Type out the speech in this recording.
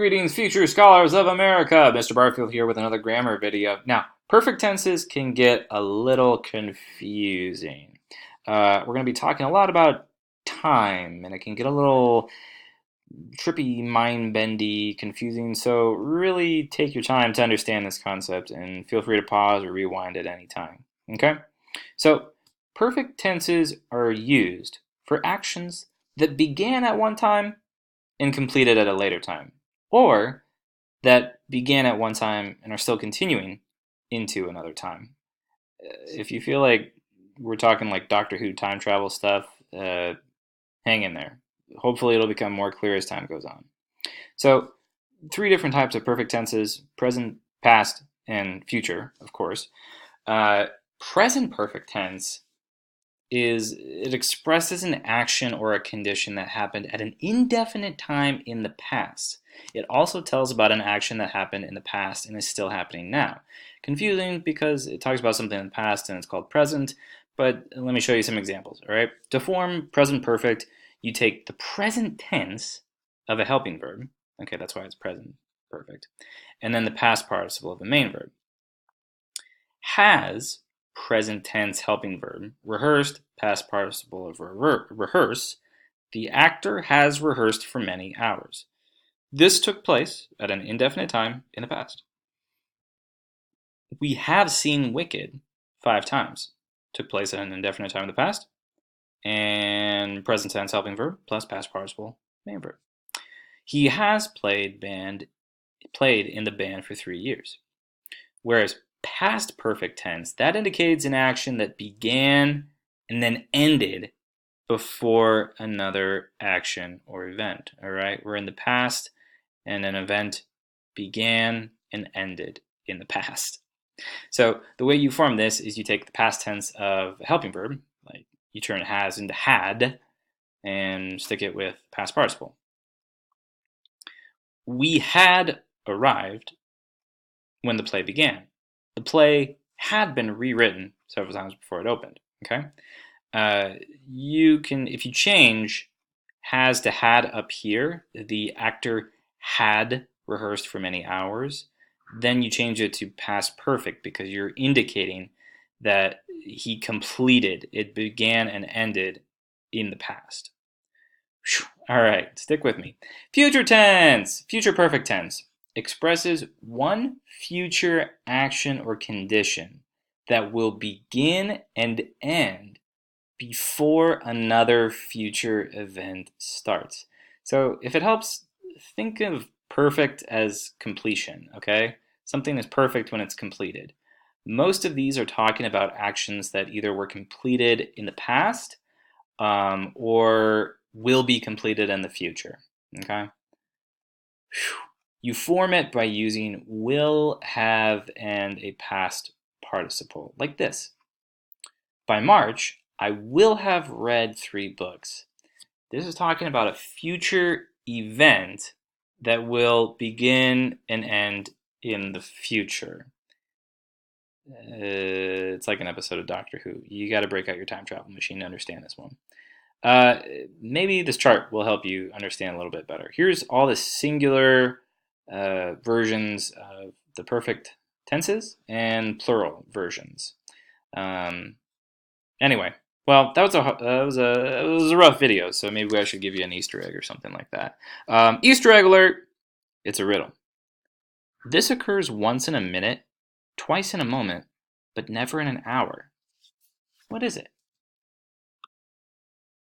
Greetings, future scholars of America! Mr. Barfield here with another grammar video. Now, perfect tenses can get a little confusing. We're going to be talking a lot about time, and it can get a little trippy, mind-bendy, confusing, so really take your time to understand this concept, and feel free to pause or rewind at any time. Okay? So, perfect tenses are used for actions that began at one time and completed at a later time, or that began at one time and are still continuing into another time. If you feel like we're talking like Doctor Who time travel stuff, hang in there. Hopefully it'll become more clear as time goes on. So, three different types of perfect tenses: present, past, and future, of course. Present perfect tense it expresses an action or a condition that happened at an indefinite time in the past. It also tells about an action that happened in the past and is still happening now. Confusing because it talks about something in the past and it's called present, but let me show you some examples, all right? To form present perfect, you take the present tense of a helping verb, okay, that's why it's present perfect, and then the past participle of the main verb. Has, present tense helping verb, rehearsed, past participle of rehearse, the actor has rehearsed for many hours. This took place at an indefinite time in the past. We have seen Wicked 5 times. Took place at an indefinite time in the past. And present tense helping verb plus past participle main verb. He has played in the band for 3 years. Whereas past perfect tense, that indicates an action that began and then ended before another action or event. All right, we're in the past and an event began and ended in the past. So the way you form this is you take the past tense of a helping verb, like you turn has into had, and stick it with past participle. We had arrived when the play began. The play had been rewritten several times before it opened. Okay, you can, if you change has to had up here, the actor had rehearsed for many hours, then you change it to past perfect because you're indicating that he completed, it began and ended in the past. Whew. All right, stick with me. Future tense, future perfect tense, expresses one future action or condition that will begin and end before another future event starts. So if it helps, think of perfect as completion, okay? Something is perfect when it's completed. Most of these are talking about actions that either were completed in the past or will be completed in the future, okay? You form it by using will, have, and a past participle, like this. By March, I will have read 3 books. This is talking about a future event that will begin and end in the future. It's like an episode of Doctor Who. You got to break out your time travel machine to understand this one. Maybe this chart will help you understand a little bit better. Here's all the singular versions of the perfect tenses and plural versions. Anyway, well, that was a rough video, so maybe I should give you an Easter egg or something like that. Easter egg alert! It's a riddle. This occurs once in a minute, twice in a moment, but never in an hour. What is it?